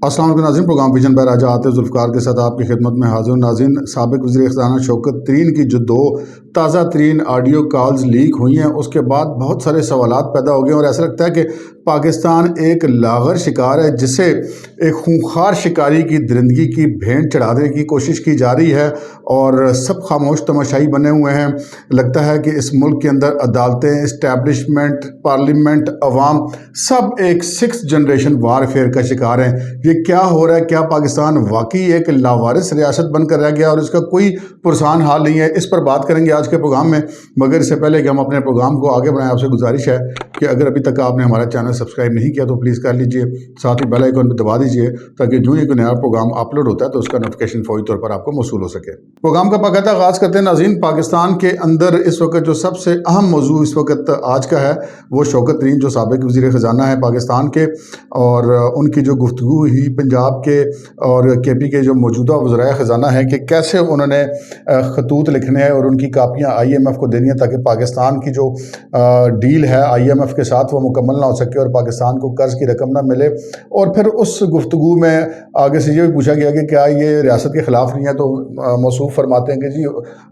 अस्सलाम वालेकुम नाज़रीन, प्रोग्राम विजन बाय राजा आतिफ जुल्फ़िकार के साथ आपकी खिदमत में हाजिर हूं। नाज़रीन, साबिक़ वज़ीर ख़ज़ाना शौकत तरीन की जो दो ताज़ा तरीन ऑडियो कॉल्स लीक हुई हैं, उसके बाद बहुत सारे सवालात पैदा हो गए और ऐसा लगता है कि पाकिस्तान एक लाग़र शिकार है जिसे एक खूंखार शिकारी की दरिंदगी की भेंट चढ़ाने की कोशिश की जा रही है और सब खामोश तमाशाई बने हुए हैं। लगता है कि इस मुल्क के अंदर अदालतें, इस्टेब्लिशमेंट, पार्लियामेंट, अवाम सब एक 6th जनरेशन वारफेयर का शिकार हैं। ये क्या हो रहा है? क्या पाकिस्तान वाकई एक लावारिस रियासत बनकर रह गया और इसका कोई पुरसान हाल नहीं है? इस पर बात करेंगे आज के प्रोग्राम में। मगर इससे पहले कि हम अपने प्रोग्राम को आगे बढ़ाएं, आपसे गुजारिश है कि अगर अभी तक आपने हमारा चैनल सब्सक्राइब नहीं किया तो प्लीज़ कर लीजिए, साथ ही बेल आइकन पर दबा दीजिए ताकि जो ही कोई नया प्रोग्राम अपलोड होता है तो उसका नोटिफिकेशन फौरी तौर पर आपको मौसूल हो सके। प्रोग्राम का बाकायदा आगाज़ करते हैं। नाज़रीन, पाकिस्तान के अंदर इस वक्त जो सबसे अहम मौजू इस वक्त आज का है वो शौकत तरीन जो साबिक़ वज़ीर ख़ज़ाना है पाकिस्तान के, और उनकी जो गुफ्तगू ही पंजाब के और KP के जो मौजूदा वज़राए ख़ज़ाना है कि कैसे उन्होंने खतूत लिखने हैं और उनकी कापियाँ IMF को देनी है ताकि पाकिस्तान की जो डील है IMF के साथ वो मुकम्मल ना हो सके और पाकिस्तान को कर्ज़ की रकम ना मिले। और फिर उस गुफ्तगू में आगे से ये भी पूछा गया कि क्या ये रियासत के ख़िलाफ़ नहीं है, तो मौसूफ़ फरमाते हैं कि जी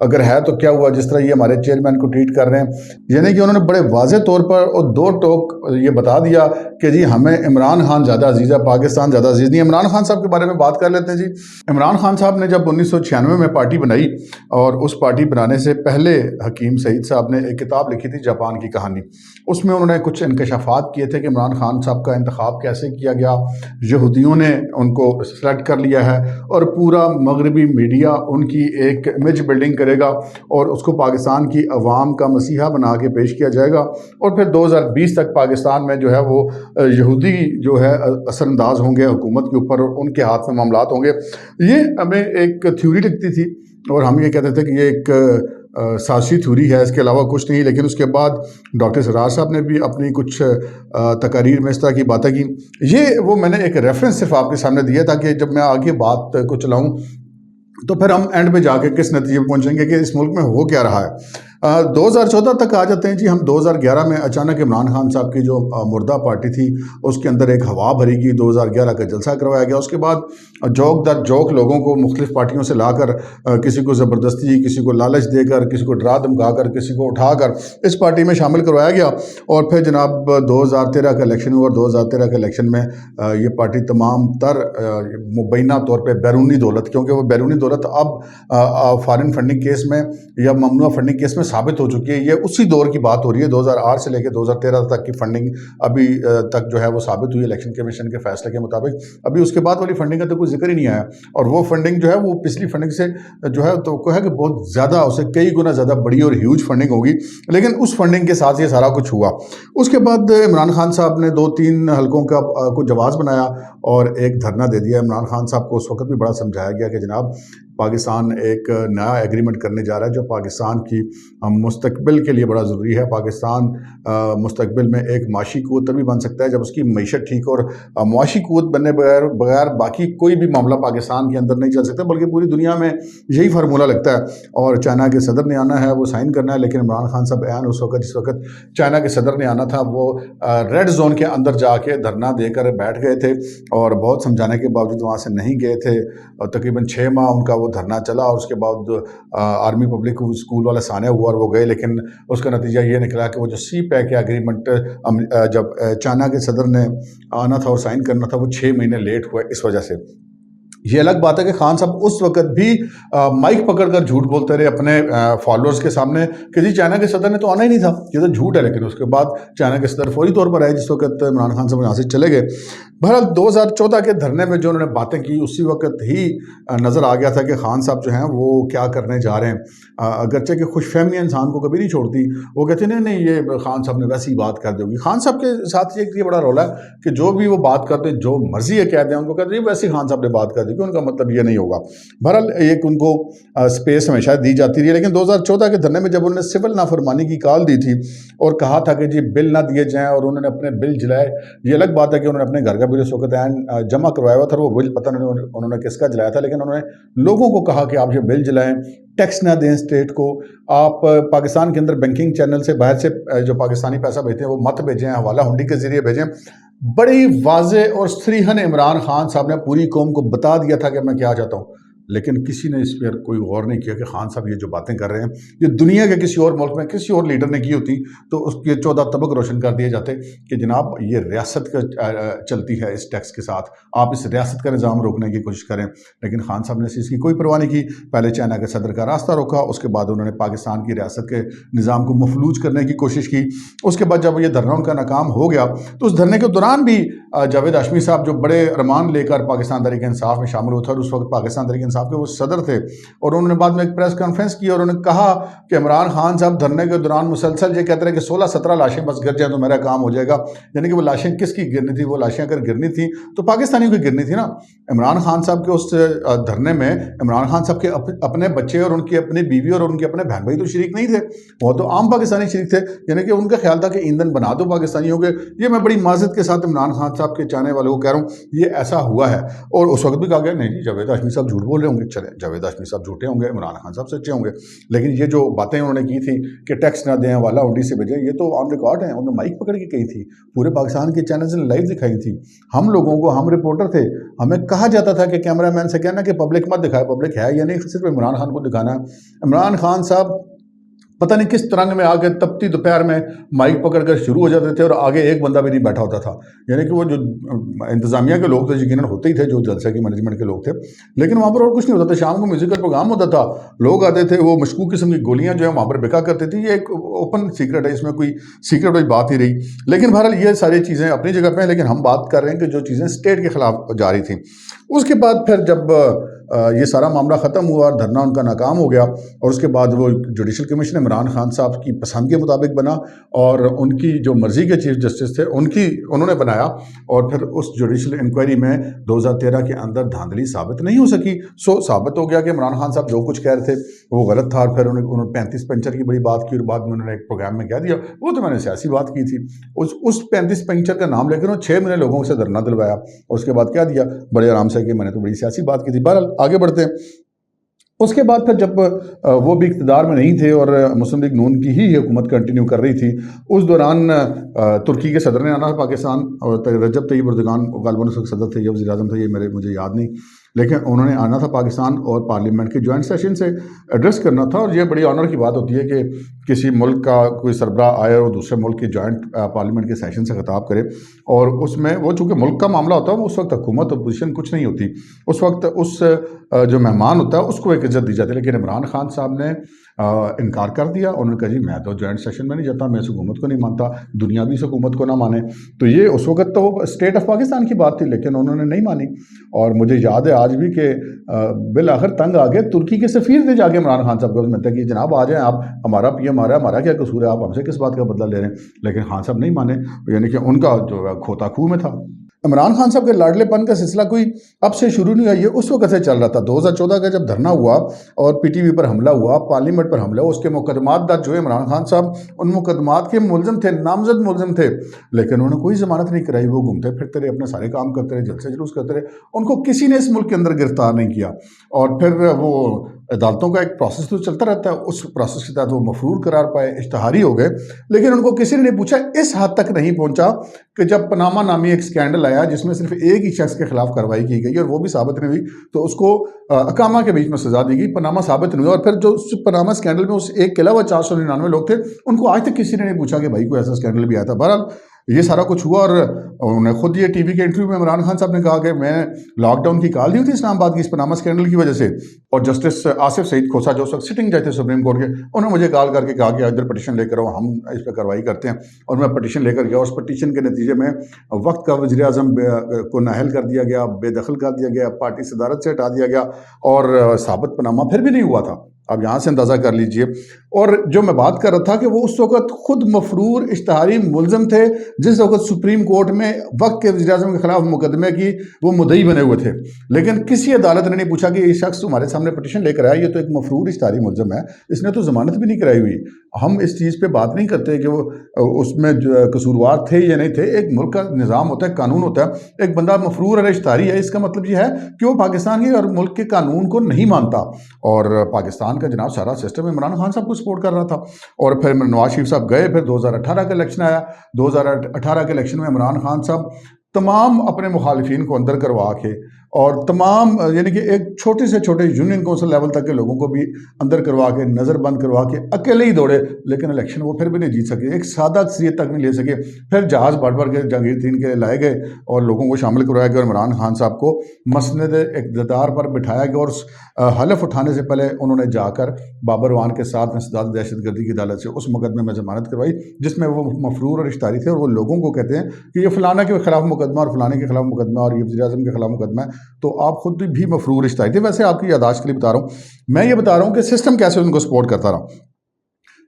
अगर है तो क्या हुआ, जिस तरह ये हमारे चेयरमैन को ट्रीट कर रहे हैं। यानी कि उन्होंने बड़े वाज़ेह तौर पर और दो टोक ये बता दिया कि जी हमें इमरान खान ज़्यादा अजीज़ है, पाकिस्तान ज़्यादा अजीज़ नहीं। इमरान खान साहब के बारे में बात कर लेते हैं। जी, इमरान खान साहब ने जब 1996 में पार्टी बनाई और उस पार्टी बनाने से पहले हकीम सईद साहब ने एक किताब लिखी थी जापान की कहानी। उसमें उन्होंने कुछ इंकशाफात किए थे कि इमरान खान साहब का इंतखाब कैसे किया गया, यहूदियों ने उनको सेलेक्ट कर लिया है और पूरा मगरबी मीडिया उनकी एक इमेज बिल्डिंग करेगा और उसको पाकिस्तान की अवाम का मसीहा बना के पेश किया जाएगा और फिर 2020 तक पाकिस्तान में जो है वो यहूदी जो है असरअंदाज होंगे हुकूमत के ऊपर और उनके हाथ में मामलात होंगे। ये हमें एक थ्योरी लगती थी और हम ये कहते थे कि ये एक साजिशी थ्योरी है, इसके अलावा कुछ नहीं। लेकिन उसके बाद डॉक्टर सरार साहब ने भी अपनी कुछ तकारीर में इस तरह की बातें की। ये वो मैंने एक रेफरेंस सिर्फ आपके सामने दिया ताकि जब मैं आगे बात को चलाऊँ तो फिर हम एंड पे जाके किस नतीजे पर पहुंचेंगे कि इस मुल्क में हो क्या रहा है। 2014 तक आ जाते हैं जी हम। 2011 में अचानक इमरान खान साहब की जो मुर्दा पार्टी थी उसके अंदर एक हवा भरी गई, 2011 का जलसा करवाया गया। उसके बाद जोक दर जोक लोगों को मुख्तलिफ पार्टियों से लाकर किसी को ज़बरदस्ती, किसी को लालच देकर, किसी को डरा धमका कर, किसी को उठाकर इस पार्टी में शामिल करवाया गया। और फिर जनाब 2013 का इलेक्शन हुआ और 2013 के इलेक्शन में ये पार्टी तमाम तर मुबैना तौर पर बैरूनी दौलत, क्योंकि वो बैरूनी दौलत अब फॉरेन फंडिंग केस में या ममनुआ फंडिंग केस में साबित हो चुकी है। ये उसी दौर की बात हो रही है, 2008 से लेकर 2013 तक की फंडिंग अभी तक जो है वो साबित हुई इलेक्शन कमीशन के फैसले के मुताबिक। अभी उसके बाद वाली फंडिंग का तो कोई जिक्र ही नहीं आया और वो फंडिंग जो है वो पिछली फंडिंग से जो है तो है कि बहुत ज़्यादा, उससे कई गुना ज़्यादा बड़ी और ह्यूज फंडिंग होगी। लेकिन उस फंडिंग के साथ ये सारा कुछ हुआ। उसके बाद इमरान खान साहब ने 2-3 हलकों का को जवाब बनाया और एक धरना दे दिया। इमरान खान साहब को उस वक्त भी बड़ा समझाया गया कि जनाब पाकिस्तान एक नया एग्रीमेंट करने जा रहा है जो पाकिस्तान की मुस्तकबिल के लिए बड़ा ज़रूरी है। पाकिस्तान मुस्तकबिल में एक माशी क़ुव्वत तभी बन सकता है जब उसकी मईशत ठीक, और माशी क़ुव्वत बनने बगैर बाकी कोई भी मामला पाकिस्तान के अंदर नहीं चल सकता, बल्कि पूरी दुनिया में यही फार्मूला लगता है। और चाइना के सदर ने आना है, वो साइन करना है, लेकिन इमरान खान साहब ऐन उस वक्त जिस वक्त चाइना के सदर ने आना था वो रेड जोन के अंदर जाके धरना देकर बैठ गए थे और बहुत समझाने के बावजूद वहाँ से नहीं गए थे। और तकरीबन 6 माह उनका धरना चला और उसके बाद आर्मी पब्लिक स्कूल वाला सान्या हुआ और वो गए। लेकिन उसका नतीजा ये निकला कि वो जो CPEC एग्रीमेंट जब चाइना के सदर ने आना था और साइन करना था वो 6 महीने लेट हुआ। इस वजह से ये अलग बात है कि खान साहब उस वक्त भी माइक पकड़कर झूठ बोलते रहे अपने फॉलोअर्स के सामने कि जी चाइना के सदर ने तो आना ही नहीं था, ये तो झूठ है। लेकिन उसके बाद चाइना के सदर फौरी तौर पर आए जिस वक्त इमरान खान साहब यहाँ से चले गए। बहरहाल 2014 के धरने में जो उन्होंने बातें की उसी वक्त ही नज़र आ गया था कि खान साहब जो हैं वो क्या करने जा रहे हैं। अगरचे कि खुशफहमी इंसान को कभी नहीं छोड़ती, वो कहते नहीं नहीं ये खान साहब ने वैसी ही बात कर दी होगी। खान साहब के साथ ये बड़ा रोल है कि जो भी वो बात करते हैं, जो मर्जी है कहते हैं, उनको कहते हैं वैसे ही खान साहब ने बात कर दी, कि उनका मतलब ये नहीं होगा। बहरहाल एक उनको स्पेस हमेशा दी जाती रही। लेकिन 2014 के धरने में जब उन्होंने सिविल नाफरमानी की कॉल दी थी और कहा था कि जी बिल ना दिए जाएँ और उन्होंने अपने बिल जलाए, ये अलग बात है कि उन्होंने अपने घर का बिल उस वक्त जमा करवाया हुआ था, वो बिल पता नहीं उन्होंने किसका जलाया था, लेकिन उन्होंने लोगों को कहा कि आप ये बिल जलाएं, टैक्स ना दें स्टेट को, आप पाकिस्तान के अंदर बैंकिंग चैनल से बाहर से जो पाकिस्तानी पैसा भेजते हैं वो मत भेजें, हवाला हुंडी के ज़रिए भेजें। बड़ी वाज़ेह और सरीहन इमरान खान साहब ने पूरी कौम को बता दिया था कि मैं क्या चाहता हूँ, लेकिन किसी ने इस पर कोई गौर नहीं किया कि खान साहब ये जो बातें कर रहे हैं ये दुनिया के किसी और मुल्क में किसी और लीडर ने की होती तो उसके 14 तबक रोशन कर दिए जाते कि जनाब ये रियासत का चलती है इस टैक्स के साथ, आप इस रियासत का निज़ाम रोकने की कोशिश करें। लेकिन खान साहब ने इसकी कोई परवाह नहीं की। पहले चाइना के सदर का रास्ता रोका, उसके बाद उन्होंने पाकिस्तान की रियासत के निज़ाम को मफलूज करने की कोशिश की। उसके बाद जब ये धरना उनका नाकाम हो गया तो उस धरने के दौरान भी जावेद हाशमी साहब जो बड़े अरमान लेकर पाकिस्तान तहरीक इंसाफ में शामिल हुए थे और उस वक्त पाकिस्तान तहरीक इंसाफ के वो सदर थे, और उन्होंने बाद में एक प्रेस कॉन्फ्रेंस की और उन्होंने कहा कि इमरान खान साहब धरने के दौरान मुसलसल ये कहते रहे कि 16-17 लाशें बस गिर जाए तो मेरा काम हो जाएगा। यानी कि वो लाशें किसकी गिरनी थी? वो लाशें अगर गिरनी थी तो पाकिस्तानियों की गिरनी थी ना। इमरान खान साहब के उस धरने में इमरान खान साहब के अपने बच्चे और उनकी अपनी बीवी और उनके अपने बहन भाई तो शरीक नहीं थे, वो तो आम पाकिस्तानी शरीक थे। यानी कि उनका ख्याल था कि ईंधन बना दो पाकिस्तानियों के। ये मैं बड़ी माजरत के साथ इमरान खान साहब के चाहने वालों को कह रहा हूँ, ये ऐसा हुआ है। और उस वक्त भी कहा गया नहीं जी जावेद हाशमी साहब झूठ बोल रहे होंगे। चले, जावेद हाशमी साहब झूठे होंगे, इमरान खान साहब सच्चे होंगे, लेकिन ये जो बातें उन्होंने की थी कि टैक्स ना दें, वाला उंडी से भेजें, ये तो ऑन रिकॉर्ड है। उन्होंने माइक पकड़ के कही थी, पूरे पाकिस्तान के चैनल ने लाइव दिखाई थी। हम लोगों को, हम रिपोर्टर थे, हमें कहा जाता था कि कैमरामैन से कहना कि पब्लिक मत दिखाए, पब्लिक है या नहीं, सिर्फ इमरान खान को दिखाना है। इमरान खान साहब पता नहीं किस तरंग में आके तपती दोपहर में माइक पकड़कर शुरू हो जाते थे और आगे एक बंदा भी नहीं बैठा होता था। यानी कि वो जो इंतजामिया के लोग थे यकीनन होते ही थे, जो जलसे की मैनेजमेंट के लोग थे, लेकिन वहाँ पर और कुछ नहीं होता था। शाम को म्यूजिकल प्रोग्राम होता था, लोग आते थे, वो मशकूक किस्म की गोलियाँ जो है वहाँ पर बिका करती थी। ये एक ओपन सीक्रेट है, इसमें कोई सीक्रेट वाली बात ही रही। लेकिन बहरहाल ये सारी चीज़ें अपनी जगह पर हैं, लेकिन हम बात कर रहे हैं कि जो चीज़ें स्टेट के खिलाफ जारी थी। उसके बाद फिर जब ये सारा मामला ख़त्म हुआ और धरना उनका नाकाम हो गया, और उसके बाद वो जुडिशल कमीशन इमरान खान साहब की पसंद के मुताबिक बना और उनकी जो मर्ज़ी के चीफ जस्टिस थे उन्होंने बनाया। और फिर उस जुडिशल इंक्वायरी में 2013 के अंदर धांधली साबित नहीं हो सकी। सो साबित हो गया कि इमरान खान साहब जो कुछ कह रहे थे वो गलत था। और फिर उन्होंने 35 पंचर की बड़ी बात की और बाद में उन्होंने एक प्रोग्राम में कह दिया वो तो मैंने सियासी बात की थी। उस 35 पंचर का नाम लेकर उन्होंने 6 महीने लोगों से धरना दिलवाया और उसके बाद कह दिया बड़े आराम से कि मैंने तो बड़ी सियासी बात की थी। बहरहाल आगे बढ़ते हैं। उसके बाद फिर जब वो भी इक़्तिदार में नहीं थे और मुस्लिम लीग नून की ही हुकूमत कंटिन्यू कर रही थी, उस दौरान तुर्की के सदर ने आना था पाकिस्तान, और रजब तैयब एर्दोगान गालिबन उस वक्त सदर थे या वज़ीर आज़म थे, ये मुझे याद नहीं, लेकिन उन्होंने आना था पाकिस्तान और पार्लियामेंट के जॉइंट सेशन से एड्रेस करना था। और ये बड़ी ऑनर की बात होती है कि किसी मुल्क का कोई सरबराह आए और दूसरे मुल्क के जॉइंट पार्लियामेंट के सेशन से खिताब करे, और उसमें वो चूँकि मुल्क का मामला होता है, वो उस वक्त हुकूमत अपोजिशन कुछ नहीं होती, उस वक्त उस जो मेहमान होता है उसको एक इज्जत दी जाती है। लेकिन इमरान खान साहब ने इनकार कर दिया। उन्होंने कहा जी मैं तो जॉइंट सेशन में नहीं जाता, मैं इस हुकूमत को नहीं मानता, दुनिया भी इस हुकूमत को ना माने। तो ये उस वक्त तो वो स्टेट ऑफ पाकिस्तान की बात थी, लेकिन उन्होंने नहीं मानी। और मुझे याद है आज भी कि बिल आखिर तंग आ गए, तुर्की के सफ़ीर ने जाके इमरान खान साहब को मिलता कि जनाब आ जाएं आप, हमारा पीएम आ रहा है, हमारा क्या कसूर है, आप हमसे किस बात का बदला ले रहे हैं। लेकिन खान साहब नहीं माने, यानी कि उनका जो खोता खूह में था। इमरान खान साहब के लाडलेपन का सिलसिला कोई अब से शुरू नहीं हुआ, ये उस वक्त से चल रहा था। 2014 का जब धरना हुआ और पीटीवी पर हमला हुआ, पार्लियामेंट पर हमला हुआ, उसके मुकदमात दर्ज हुए। इमरान खान साहब उन मुकदमात के मुलजिम थे, नामजद मुलजिम थे, लेकिन उन्होंने कोई जमानत नहीं कराई। वो घूमते फिरते रहे, अपने सारे काम करते रहे, जलसे जुलूस करते रहे, उनको किसी ने इस मुल्क के अंदर गिरफ्तार नहीं किया। और फिर वो अदालतों का एक प्रोसेस तो चलता रहता है, उस प्रोसेस के तहत वो मफरूर करार पाए, इश्तहारी हो गए, लेकिन उनको किसी ने नहीं पूछा। इस हद तक नहीं पहुंचा कि जब पनामा नामी एक स्कैंडल आया जिसमें सिर्फ एक ही शख्स के खिलाफ कार्रवाई की गई और वो भी साबित नहीं हुई, तो उसको अकामा के बीच में सजा दी गई, पनामा साबित नहीं हुआ। और फिर जो उस पनामा स्कैंडल में उस एक के अलावा 499 लोग थे, उनको आज तक किसी ने नहीं पूछा कि भाई कोई ऐसा स्कैंडल भी आया था। बहरहाल ये सारा कुछ हुआ और उन्होंने खुद ये टीवी के इंटरव्यू में इमरान खान साहब ने कहा कि मैं लॉकडाउन की कॉल दी थी इस्लामाबाद की इस पनामा स्कैंडल की वजह से, और जस्टिस आसिफ सईद खोसा जो उस वक्त सिटिंग जज थे सुप्रीम कोर्ट के, उन्होंने मुझे कॉल करके कहा कि इधर पटिशन लेकर आओ, हम इस पर कार्रवाई करते हैं। और मैं पटिशन लेकर गया, उस पटिशन के नतीजे में वक्त का वज़ीर आज़म को नाअहल कर दिया गया, बेदखल कर दिया गया, पार्टी सदारत से हटा दिया गया और साबित पनामा फिर भी नहीं हुआ था। अब यहाँ से अंदाज़ा कर लीजिए। और जो मैं बात कर रहा था कि वो उस वक्त खुद मफरूर इश्तहारी मुलज़म थे, जिस वक्त सुप्रीम कोर्ट में वक्त के वज़ीर आज़म के खिलाफ मुकदमे की वो मुद्दई बने हुए थे, लेकिन किसी अदालत ने नहीं पूछा कि ये शख्स तुम्हारे सामने पटिशन लेकर आया, ये तो एक मफरूर इश्तहारी मुलज़म है, इसने तो ज़मानत भी नहीं कराई हुई। हम इस चीज़ पर बात नहीं करते कि वो उसमें कसूरवार थे या नहीं थे। एक मुल्क का निज़ाम होता है, कानून होता है। एक बंदा मफरूर और इश्तहारी है, इसका मतलब ये है कि वो पाकिस्तान के और मुल्क के कानून को नहीं मानता। और पाकिस्तान पाकिस्तान का जनाब सारा सिस्टम इमरान खान साहब को सपोर्ट कर रहा था। और फिर नवाज शरीफ साहब गए, फिर 2018 का इलेक्शन आया। 2018 के इलेक्शन में इमरान खान साहब तमाम अपने मुखालिफिन को अंदर करवा के और तमाम यानी कि एक छोटे से छोटे यूनियन काउंसिल लेवल तक के लोगों को भी अंदर करवा के, नज़रबंद करवा के अकेले ही दौड़े, लेकिन इलेक्शन वो फिर भी नहीं जीत सके, एक सादा अक्सरियत तक नहीं ले सके। फिर जहाज़ भर भर के जहांगीर तीन के लाए गए और लोगों को शामिल करवाया गया और इमरान खान साहब को मसनद इक़्तिदार पर बिठाया गया। और हलफ उठाने से पहले उन्होंने जाकर बाबर वान के साथ इंसदाद दहशतगर्दी की अदालत से उस मुकदमे में जमानत करवाई जिसमें वो मफरूर और इश्तारी थे। और वो लोगों को कहते हैं कि ये फलाना के खिलाफ मुकदमा और फलाने के खिलाफ मुकदमा और ये वज़ीर-ए-आज़म के खिलाफ मुकदमा है, तो आप खुद भी मफरूर इश्तारी थे। वैसे आपकी यादाश्त के लिए बता रहा हूँ, मैं ये बता रहा हूँ कि सिस्टम कैसे उनको सपोर्ट करता रहा।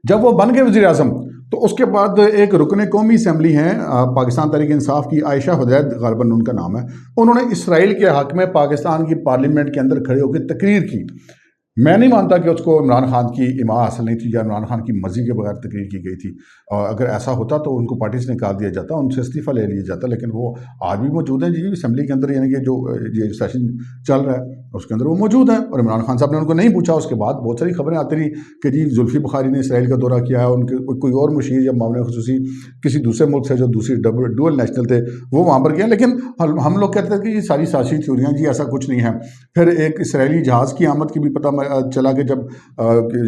जब वो बन गए वज़ीर-ए-आज़म तो उसके बाद एक रुकन कौमी असम्बली हैं पाकिस्तान तहरीक इंसाफ की, आयशा हुदैद ग़ालिबन उनका नाम है, उन्होंने इसराइल के हक़ में पाकिस्तान की पार्लियामेंट के अंदर खड़े होकर तकरीर की। मैं नहीं मानता कि उसको इमरान खान की इमा हासिल नहीं थी या इमरान खान की मर्जी के बगैर तकरीर की गई थी। और अगर ऐसा होता तो उनको पार्टी से निकाल दिया जाता, उनसे इस्तीफ़ा ले लिया जाता, लेकिन वो आज भी मौजूद हैं जी असम्बली के अंदर, यानी कि जो ये सेशन चल रहा है उसके अंदर वो मौजूद हैं। और इमरान खान साहब ने उनको नहीं पूछा। उसके बाद बहुत सारी खबरें आती रही कि जी जुल्फ़ी बुखारी ने इसराइल का दौरा किया है, उनके कोई और मुशीर या मामले खुसूसी किसी दूसरे मुल्क से जो दूसरी डुअल नेशनल थे वो वहाँ पर गया। लेकिन हम लोग कहते थे कि ये सारी सियासी थ्योरियाँ जी, ऐसा कुछ नहीं है। फिर एक इसराइली जहाज़ की आमद की भी पता चला कि जब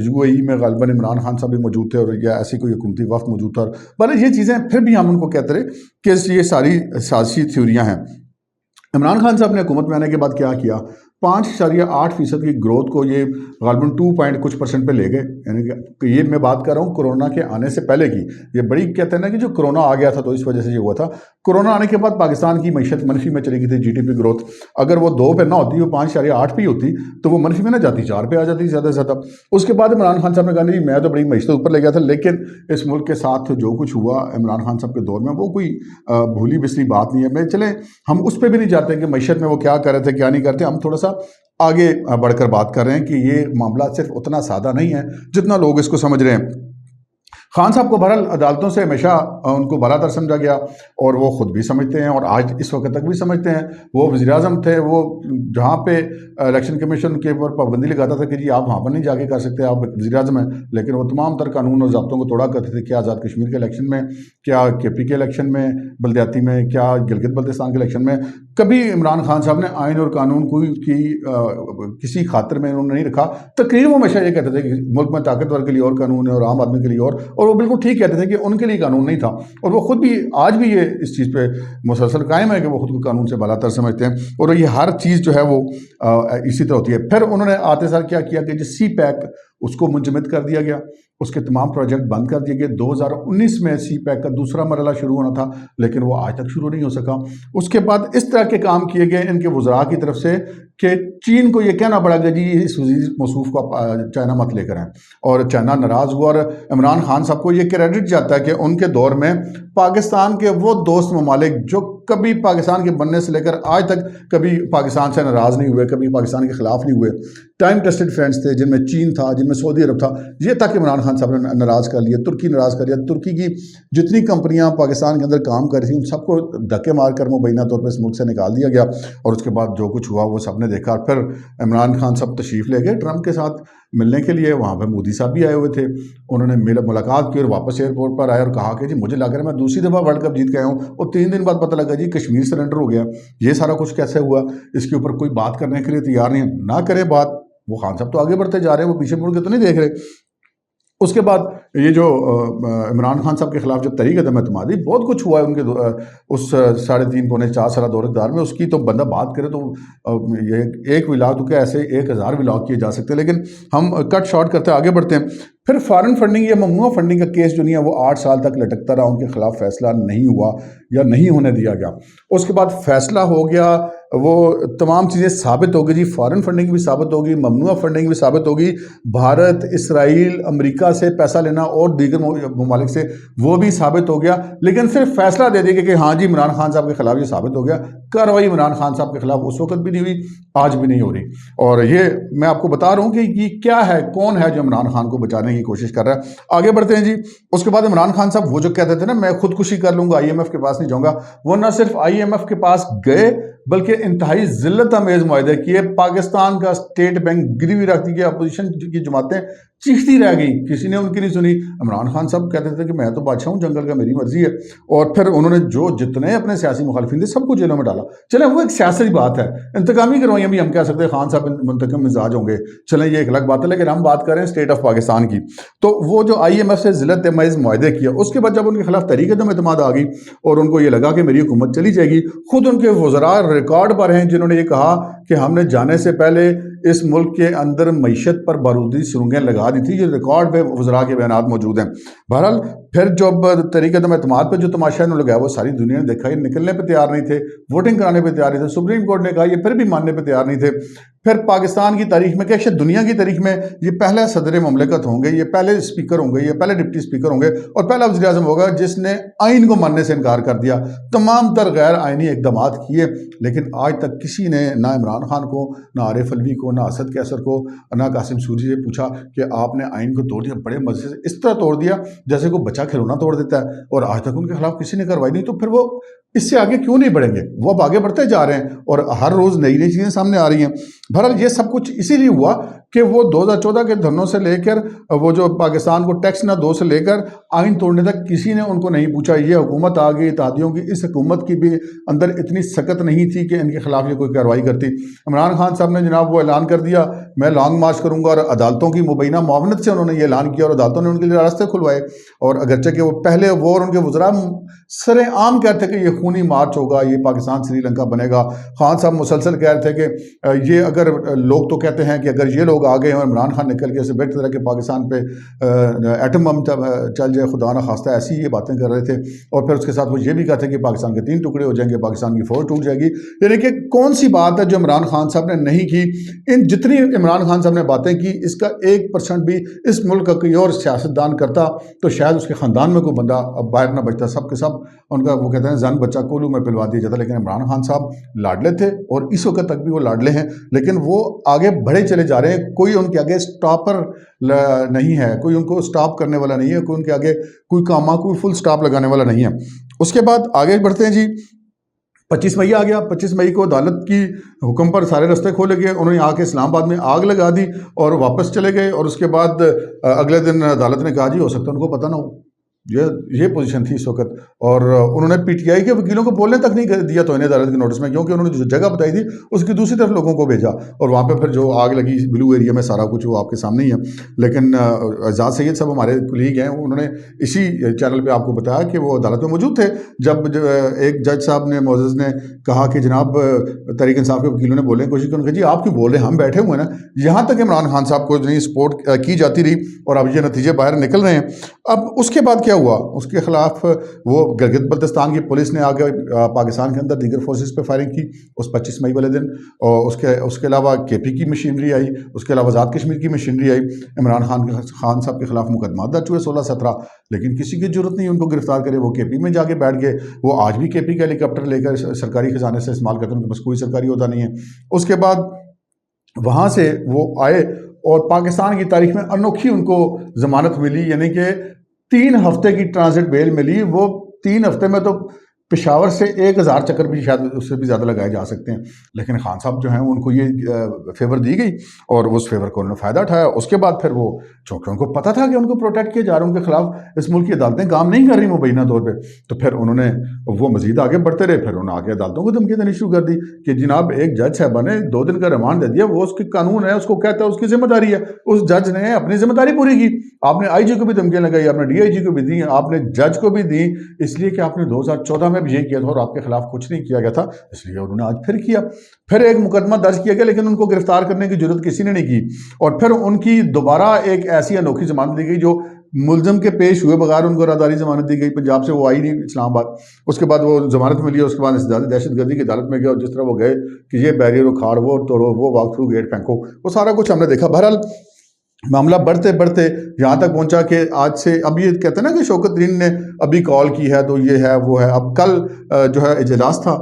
UAE में ग़ालिबन इमरान खान साहब भी मौजूद थे और या ऐसी कोई हुकूमती वफ़द मौजूद था। पर ये चीज़ें फिर भी हम उनको कहते रहे कि ये सारी सियासी थ्योरियाँ हैं। इमरान खान साहब ने हुकूमत में आने के बाद क्या किया, 5.8% की ग्रोथ को ये ग़ालिबन 2% पे ले गए। यानी कि ये मैं बात कर रहा हूँ कोरोना के आने से पहले की। ये बड़ी कहते हैं ना कि जो कोरोना आ गया था तो इस वजह से ये हुआ था। कोरोना आने के बाद पाकिस्तान की मईशत मनफी में चली गई थी। GDP ग्रोथ अगर वो 2 पे ना होती, वो 5.8 पे होती तो वो मनफी में ना जाती, 4 पे आ जाती ज़्यादा से ज़्यादा। उसके बाद इमरान खान साहब ने कहा नहीं, मैं तो बड़ी मईशत ऊपर ले गया था, लेकिन इस मुल्क के साथ जो कुछ हुआ इमरान खान साहब के दौर में वो कोई भूली बिसरी बात नहीं है। मैं चले हम उस पर भी नहीं जाते कि मईशत में वो क्या कर रहे थे क्या नहीं करते, हम थोड़ा सा आगे बढ़कर बात कर रहे हैं कि ये मामला सिर्फ उतना सादा नहीं है जितना लोग इसको समझ रहे हैं। खान साहब को बहरहाल अदालतों से हमेशा उनको बरातर समझा गया और वो ख़ुद भी समझते हैं और आज इस वक्त तक भी समझते हैं। वो वज़ीर-ए-आज़म थे, वो जहाँ पे इलेक्शन कमीशन के ऊपर पाबंदी लगाता था कि जी आप वहाँ पर नहीं जाके कर सकते, आप वज़ीर-ए-आज़म हैं, लेकिन वो तमाम तर कानून और ज़ाब्तों को तोड़ा करते थे। क्या आज़ाद कश्मीर के इलेक्शन में, क्या KP के इलेक्शन में, बल्दियाती में, क्या गिलगित बल्तिस्तान के इलेक्शन में, कभी इमरान खान साहब ने आइन और कानून की किसी खातिर में उन्होंने नहीं रखा। तकरीर वो हमेशा ये कहते थे कि मुल्क में ताकतवर के लिए और कानून है और आम आदमी के लिए और वो बिल्कुल ठीक कहते थे कि उनके लिए कानून नहीं था। और वो खुद भी आज भी ये इस चीज़ पे मुसलसल कायम है कि वो खुद को कानून से बालातर समझते हैं और ये हर चीज़ जो है वो इसी तरह होती है। फिर उन्होंने आते साल क्या किया कि जो CPEC उसको मुंजमद कर दिया गया, उसके तमाम प्रोजेक्ट बंद कर दिए गए। 2019 में CPEC का दूसरा मरहला शुरू होना था, लेकिन वो आज तक शुरू नहीं हो सका। उसके बाद इस तरह के काम किए गए इनके वज़रा की तरफ से कि चीन को ये कहना पड़ा कि जी इस वज़ीर मौसूफ को चाइना मत लेकर आएँ, और चाइना नाराज़ हुआ। और इमरान खान साहब को ये क्रेडिट जाता है कि उनके दौर में पाकिस्तान के वो दोस्त ममालिक जो कभी पाकिस्तान के बनने से लेकर आज तक कभी पाकिस्तान से नाराज़ नहीं हुए, कभी पाकिस्तान के ख़िलाफ़ नहीं हुए, टाइम टेस्टेड फ्रेंड्स थे, जिनमें चीन था, जिनमें सऊदी अरब था, ये तक इमरान खान साहब ने नाराज़ कर लिया, तुर्की नाराज़ कर लिया। तुर्की की जितनी कंपनियां पाकिस्तान के अंदर काम कर रही थी उन सबको धक्के मारकर मुबैना तौर पर इस मुल्क से निकाल दिया गया। और उसके बाद जो कुछ हुआ वो सब ने देखा। फिर इमरान खान साहब तशरीफ़ ले गए ट्रंप के साथ मिलने के लिए, वहाँ पर मोदी साहब भी आए हुए थे। उन्होंने मुलाकात की और वापस एयरपोर्ट पर आए और कहा कि जी मुझे लग रहा है मैं दूसरी दफ़ा वर्ल्ड कप जीत के आया हूँ। और 3 दिन बाद पता लगा जी कश्मीर सरेंडर हो गया। ये सारा कुछ कैसे हुआ, इसके ऊपर कोई बात करने के लिए तैयार नहीं है। ना करे बात, वो खान साहब तो आगे बढ़ते जा रहे हैं, वो पीछे मुड़ के तो नहीं देख रहे। उसके बाद ये जो इमरान खान साहब के खिलाफ जब तहरीक अदम एतमादी, बहुत कुछ हुआ है उनके उस 3.5 पौने 4 साल दौरदार में। उसकी तो बंदा बात करे तो ये एक व्लॉग तो क्या ऐसे 1000 व्लॉग किए जा सकते हैं, लेकिन हम कट शॉर्ट करते आगे बढ़ते हैं। फिर फॉरेन फंडिंग या ममनुआ फंडिंग का केस जो नहीं है वो 8 साल तक लटकता रहा, उनके खिलाफ फैसला नहीं हुआ या नहीं होने दिया गया। उसके बाद फैसला हो गया, वो तमाम चीज़ें साबित हो गई जी, फॉरेन फंडिंग भी साबित होगी, ममनुआ फंडिंग भी साबित होगी, भारत, इसराइल, अमेरिका से पैसा लेना और दीगर ममालिक से वो भी साबित हो गया। लेकिन सिर्फ फैसला दे दिया कि हाँ जी इमरान खान साहब के खिलाफ ये साबित हो गया। कार्रवाई इमरान खान साहब के खिलाफ उस वक्त भी नहीं हुई, आज भी नहीं हो रही। और ये मैं आपको बता रहा हूँ कि ये क्या है, कौन है जो इमरान खान को बचाने की कोशिश कर रहा है। आगे बढ़ते हैं जी। उसके बाद इमरान खान साहब वो जो कहते थे ना मैं खुदकुशी कर लूँगा, IMF के पास नहीं जाऊँगा, वो ना सिर्फ IMF के पास गए बल्कि इंतहाई जिल्लत अमेज मुआहदे किए। पाकिस्तान का स्टेट बैंक गिरवी रख दी, अपोजिशन की जमातें चीखती रह गई, किसी ने उनकी नहीं सुनी। इमरान खान साहब कहते थे कि मैं तो बादशाह हूँ, जंगल का मेरी मर्जी है, और फिर उन्होंने जो जितने अपने सियासी मुखालिफिन थे सबको जेलों में डाला। चले वो एक सियासी बात है, इंतकामी कार्रवाइयाँ भी हम कह सकते हैं, खान साहब मुंतकम मिजाज होंगे, चलें ये एक अलग बात है, लेकिन हम बात करें स्टेट ऑफ पाकिस्तान की। तो वो जो IMF से जिल्लत अमेज मुआहदे किया, उसके बाद जब उनके खिलाफ तहरीक अदम एतमाद आ गई और उनको ये लगा कि मेरी हुकूमत चली जाएगी, खुद उनके वज़रा रिकॉर्ड पर हैं जिन्होंने ये कहा कि हमने जाने से पहले इस मुल्क के अंदर मईशत पर बारूदी सुरंगें लगा दी थी। ये रिकॉर्ड पे वज़रा के बयानात मौजूद हैं। बहरहाल फिर जब तहरीक अदम एतमाद पर जो तमाशा इन्होंने लगाया वो सारी दुनिया ने देखा, ये निकलने पर तैयार नहीं थे, वोटिंग कराने पर तैयार नहीं थे, सुप्रीम कोर्ट ने कहा, ये फिर भी मानने पर तैयार नहीं थे। फिर पाकिस्तान की तारीख में, क्या शायद दुनिया की तारीख में, ये पहले सदर ममलिकत होंगे, ये पहले स्पीकर होंगे, ये पहले डिप्टी स्पीकर होंगे और पहला वज़ीर आज़म होगा जिसने आइन को मानने से इनकार कर दिया। तमाम तर गैर आइनी इक़दाम किए, लेकिन आज तक किसी ने ना इमरान खान को, ना आरिफ अलवी को, ना असद कैसर को, ना कासिम सूरी से पूछा कि आपने आइन को तोड़ दिया, बड़े मजे से इस तरह तोड़ दिया जैसे कोई बच्चा खिलौना तोड़ देता है, और आज तक उनके खिलाफ किसी ने कार्रवाई नहीं। तो फिर वो इससे आगे क्यों नहीं बढ़ेंगे? वो अब आगे बढ़ते जा रहे हैं और हर रोज़ नई नई चीज़ें सामने आ रही हैं। बहरहाल ये सब कुछ इसीलिए हुआ कि वो 2014 के धरनों से लेकर वो जो पाकिस्तान को टैक्स ना दो से लेकर आइन तोड़ने तक किसी ने उनको नहीं पूछा। ये हुकूमत आ गई इत्तेहादियों की, इस हुकूमत की भी अंदर इतनी सकत नहीं थी कि इनके खिलाफ ये कोई कार्रवाई करती। इमरान खान साहब ने जनाब वो ऐलान कर दिया, मैं लॉन्ग मार्च करूँगा, और अदालतों की मुबैना मुआवनत से उन्होंने ये ऐलान किया और अदालतों ने उनके लिए रास्ते खुलवाए। और अगरचे कि वो पहले वो और उनके वज़रा सरेआम कहते कि ये खूनी मार्च होगा, ये पाकिस्तान श्रीलंका बनेगा। खान साहब मुसलसल कह रहे थे कि ये अगर लोग तो कहते हैं कि अगर ये लोग आ गए और इमरान खान निकल के ऐसे बेहतर तरह के पाकिस्तान पे एटम बम चल जाए, खुदा न खास्ता, ऐसी ये बातें कर रहे थे। और फिर उसके साथ वो ये भी कहते कि पाकिस्तान के 3 टुकड़े हो जाएंगे, पाकिस्तान की फौज टूट जाएगी। यानी कि कौन सी बात है जो इमरान खान साहब ने नहीं की? इन जितनी इमरान खान साहब ने बातें की, इसका 1% भी इस मुल्क का कोई और सियासतदान करता तो शायद उसके ख़ानदान में कोई बंदा अब बाहर ना बचता। सब के सब उनका वो कहते हैं जन बच्चा कोलू में पिलवा दिया जाता। लेकिन इमरान खान साहब लाडले थे और इस वक्त तक भी वो लाडले हैं, लेकिन वो आगे बढ़े चले जा रहे हैं। कोई उनके आगे स्टॉपर नहीं है, कोई उनको स्टॉप करने वाला नहीं है, कोई उनके आगे कोई कामा कोई फुल स्टॉप लगाने वाला नहीं है। उसके बाद आगे बढ़ते हैं जी। 25 मई आ गया। 25 मई को अदालत की हुक्म पर सारे रास्ते खोले गए। उन्होंने आके इस्लामाबाद में आग लगा दी और वापस चले गए। और उसके बाद अगले दिन अदालत ने कहा जी हो सकता है उनको पता ना हो, ये पोजीशन थी इस वक्त। और उन्होंने PTI के वकीलों को बोलने तक नहीं दिया तो इन्हें अदालत के नोटिस में, क्योंकि उन्होंने जो जगह बताई थी उसकी दूसरी तरफ लोगों को भेजा। और वहाँ पे फिर जो आग लगी ब्लू एरिया में, सारा कुछ वो आपके सामने ही है। लेकिन एजाज सैयद साहब हमारे कुलीग हैं, उन्होंने इसी चैनल पर आपको बताया कि वो अदालत में मौजूद थे जब एक जज साहब ने, मोअज़्ज़ज़ ने कहा कि जनाब तहरीक इंसाफ के वकीलों ने बोलने की कोशिश की, जी आप क्यों बोल रहे हैं, हम बैठे हुए हैं ना। यहाँ तक इमरान खान साहब को नहीं सपोर्ट की जाती रही और अब ये नतीजे बाहर निकल रहे हैं। अब उसके बाद क्या हुआ? उसके खिलाफ वो गिलगित बल्तिस्तान की पुलिस ने आगे पाकिस्तान के अंदर दीगर फोर्सेस पे फायरिंग की उस 25 मई वाले दिन। और उसके अलावा KP की मशीनरी आई, उसके अलावा आज़ाद कश्मीर की मशीनरी आई। इमरान खान साहब के खिलाफ मुकदमा दर्ज हुए 16-17, लेकिन किसी की जरूरत नहीं उनको गिरफ्तार करे। वो KP में जाके बैठ गए। वो आज भी KP का हेलीकॉप्टर लेकर सरकारी खजाने से इस्तेमाल करते हैं, उनके पास कोई सरकारी होता नहीं है। उसके बाद वहाँ से वो आए और पाकिस्तान की तारीख में अनोखी उनको जमानत मिली, यानी कि 3 हफ्ते की ट्रांजिट बेल मिली। वो 3 हफ्ते में तो पेशावर से 1000 चक्कर भी शायद उससे भी ज़्यादा लगाए जा सकते हैं। लेकिन खान साहब जो हैं उनको ये फेवर दी गई और उस फेवर को उन्होंने फ़ायदा उठाया। उसके बाद फिर वो, चूँकि उनको पता था कि उनको प्रोटेक्ट किया जा रहा है, उनके खिलाफ इस मुल्क की अदालतें काम नहीं कर रही मुबैना तौर पर, तो फिर उन्होंने वो मजीद आगे बढ़ते रहे। फिर उन्होंने आगे अदालतों को धमकी देनी शुरू कर दी कि जनाब एक जज साहब ने 2 दिन का रिमांड दे दिया, वो उसकी कानून है, उसको कहता है, उसकी जिम्मेदारी है। उस जज ने अपनी जिम्मेदारी पूरी की। आपने IG को भी धमकियाँ लगाई, आपने DIG को भी दी, आपने जज को भी दी, इसलिए कि आपने 2014 में भी ये किया था और आपके खिलाफ कुछ नहीं किया गया था, इसलिए उन्होंने आज फिर किया। फिर एक मुकदमा दर्ज किया गया, लेकिन उनको गिरफ्तार करने की जरूरत किसी ने नहीं की। और फिर उनकी दोबारा एक ऐसी अनोखी जमानत दी गई जो मुलजम के पेश हुए बगैर उनको राहदारी जमानत दी गई। पंजाब से वो आई नहीं इस्लामाबाद, उसके बाद वो जमानत मिली। उसके बाद दहशतगर्दी की अदालत में गया और जिस तरह वो गए कि ये बैरियर उखाड़, वो तोड़ो, वो वॉक थ्रू गेट फेंको, वो सारा कुछ हमने देखा। बहरहाल मामला बढ़ते बढ़ते यहाँ तक पहुँचा कि आज से, अब ये कहते हैं ना कि शौकत तरीन ने अभी कॉल की है तो ये है वो है। अब कल जो है इजलास था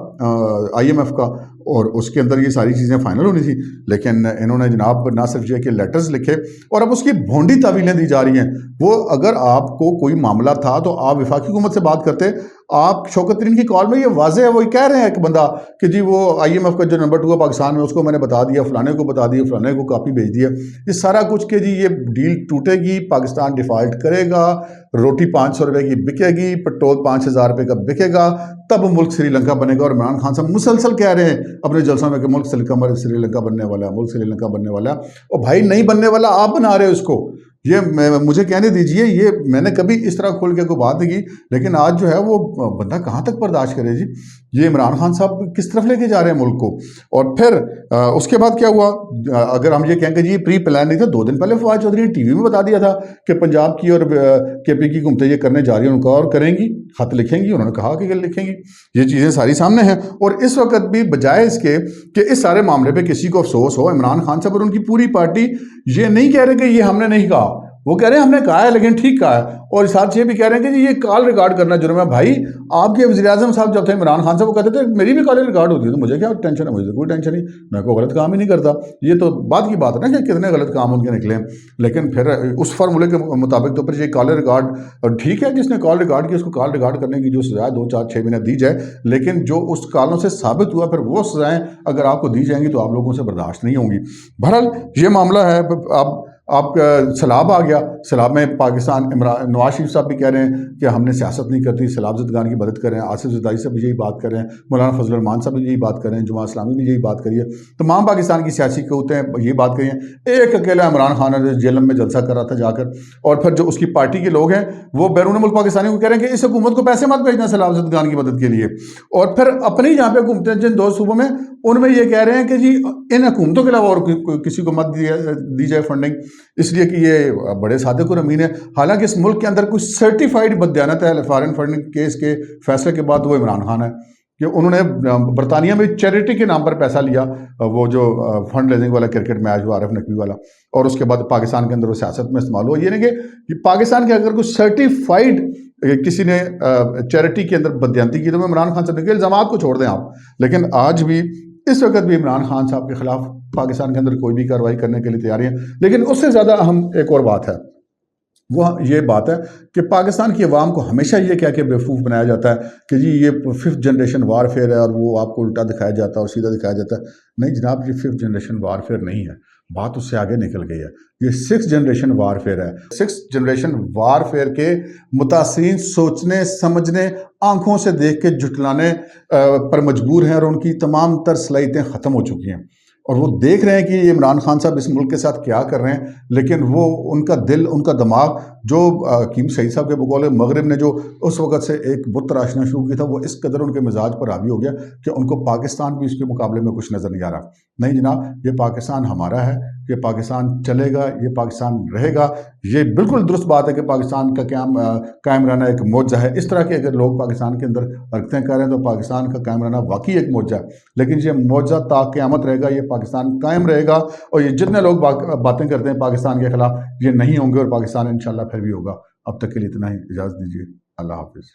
IMF का और उसके अंदर ये सारी चीज़ें फाइनल होनी थी, लेकिन इन्होंने जनाब ना सिर्फ ये कि लेटर्स लिखे और अब उसकी भोंडी तावीलें दी जा रही हैं। वो अगर आपको कोई मामला था तो आप वफाकी हुकूमत से बात करते, आप शौकत तरीन की कॉल में ये वाज़ेह है, वो कह रहे हैं एक बंदा कि जी वो IMF का जो नंबर 2 है पाकिस्तान में, उसको मैंने बता दिया, फलाने को बता दिया, फलाने को कॉपी भेज दिया, ये सारा कुछ कि जी ये डील टूटेगी, पाकिस्तान डिफ़ॉल्ट करेगा, रोटी 500 रुपये की बिकेगी, पेट्रोल 5000 रुपये का बिकेगा, तब मुल्क श्रीलंका बनेगा। और इमरान खान साहब मुसलसल कह रहे हैं अपने जलसों में कि मुल्क श्रीलंका बनने वाला है, मुल्क श्रीलंका बनने वाला है। और भाई नहीं बनने वाला, आप बना रहे हो इसको। ये मुझे कहने दीजिए, ये मैंने कभी इस तरह खोल के कोई बात नहीं की, लेकिन आज जो है वो बंदा कहाँ तक बर्दाश्त करे जी। ये इमरान खान साहब किस तरफ लेके जा रहे हैं मुल्क को। और फिर उसके बाद क्या हुआ, अगर हम ये कहेंगे जी प्री प्लान नहीं था, 2 दिन पहले फवाद चौधरी ने टीवी में बता दिया था कि पंजाब की और KP की हुकूमतें ये करने जा रही हैं, उनका और करेंगी, खत लिखेंगी, उन्होंने कहा कि लिखेंगी। ये चीज़ें सारी सामने हैं। और इस वक्त भी बजाय इसके कि इस सारे मामले पे किसी को अफसोस हो, इमरान खान साहब और उनकी पूरी पार्टी ये नहीं कह रहे कि ये हमने नहीं कहा, वो कह रहे हैं हमने कहा है लेकिन ठीक कहा है। और साथ ये भी कह रहे हैं कि ये कॉल रिकॉर्ड करना जुर्म है। भाई आपके वज़ीर-ए-आज़म साहब जब थे इमरान खान साहब, वो कहते थे मेरी भी कॉल रिकॉर्ड होती है, तो मुझे क्या टेंशन है, मुझे तो कोई टेंशन नहीं, मैं कोई गलत काम ही नहीं करता। ये तो बात की बात है ना कि कितने गलत काम उनके निकले। लेकिन फिर उस फार्मूले के मुताबिक तो फिर ये कॉल रिकॉर्ड ठीक है, जिसने कॉल रिकॉर्ड की उसको कॉल रिकॉर्ड करने की जो सज़ा 2, 4, 6 महीने दी जाए, लेकिन जो उस कॉलों से साबित हुआ फिर वो सज़ाएँ अगर आपको दी जाएंगी तो आप लोगों से बर्दाश्त नहीं होंगी। बहरहाल ये मामला है। अब आप सैलाब आ गया, सैलाब में पाकिस्तान नवाज शरीफ साहब भी कह रहे हैं कि हमने सियासत नहीं करती, सैलाब ज़दगान की मदद कर रहे हैं, आसिफ ज़रदारी साहब भी यही बात कर रहे हैं, मौलाना फजल रहमान साहब भी यही बात कर रहे हैं, जमात इस्लामी भी यही बात करी है, तमाम पाकिस्तान की सियासी क़ुव्वतें यही बात करी हैं। एक अकेला इमरान खान है जो जेलम में जलसा कर रहा था जाकर, और फिर जो उसकी पार्टी के लोग हैं वो बैरून मुल्क पाकिस्तानी को कह रहे हैं कि इस हुकूमत को पैसे मत भेजना सैलाब ज़दगान की मदद के लिए। और फिर अपनी जहाँ पे हुकूमतें जिन 2 सूबों में, उनमें ये कह रहे हैं कि जी इन हुकूमतों के अलावा और किसी को मत दी जाए फंडिंग, इसलिए कि ये बड़े सादिक और अमीन है। हालांकि इस मुल्क के अंदर कुछ सर्टिफाइड बदयानत है फॉरेन फंडिंग केस के फैसले के बाद, वो इमरान खान है कि उन्होंने बरतानिया में चैरिटी के नाम पर पैसा लिया, वो जो फंड रेजिंग वाला क्रिकेट मैच हुआ आरिफ नकवी वाला, और उसके बाद पाकिस्तान के अंदर वो सियासत में इस्तेमाल हुआ। ये नहीं कि पाकिस्तान के अगर कुछ सर्टिफाइड किसी ने चैरिटी के अंदर बदयांती की तो मैं इमरान खान साहब के इल्ज़ाम को छोड़ दें आप। लेकिन आज भी इस वक्त भी इमरान खान साहब के खिलाफ पाकिस्तान के अंदर कोई भी कार्रवाई करने के लिए तैयार है। लेकिन उससे ज़्यादा अहम एक और बात है, वो ये बात है कि पाकिस्तान की अवाम को हमेशा ये कह के बेवकूफ़ बनाया जाता है कि जी ये 5th जनरेशन वारफेयर है, और वो आपको उल्टा दिखाया जाता है और सीधा दिखाया जाता है। नहीं जनाब, ये 5th जनरेशन वारफेयर नहीं है, बात उससे आगे निकल गई है। ये 6th जनरेशन वारफेयर है। 6th जनरेशन वारफेयर के मुतासिरीन सोचने समझने, आंखों से देख के जुटलाने पर मजबूर हैं, और उनकी तमाम तर सलाहियतें ख़त्म हो चुकी हैं। और वो देख रहे हैं कि ये इमरान खान साहब इस मुल्क के साथ क्या कर रहे हैं, लेकिन वो उनका दिल, उनका दिमाग, जो हकीम सईद साहब के बकौल मगरिब ने जो उस वक़्त से एक बुत तराशना शुरू किया था, वो इस कदर उनके मिजाज पर हावी हो गया कि उनको पाकिस्तान भी इसके मुकाबले में कुछ नज़र नहीं आ रहा। नहीं जनाब, ये पाकिस्तान हमारा है, ये पाकिस्तान चलेगा, ये पाकिस्तान रहेगा। ये बिल्कुल दुरुस्त बात है कि पाकिस्तान का कायम रहना एक मौजा है। इस तरह के अगर लोग पाकिस्तान के अंदर हरकतें कर रहे हैं तो पाकिस्तान का कायम रहना वाकई एक मौजा है। लेकिन ये मौजा ता क़यामत रहेगा, ये पाकिस्तान कायम रहेगा। और ये जितने लोग बातें करते हैं पाकिस्तान के खिलाफ, ये नहीं होंगे, और पाकिस्तान इंशाल्लाह फिर भी होगा। अब तक के लिए इतना ही, इजाज़त दीजिए, अल्लाह हाफिज़।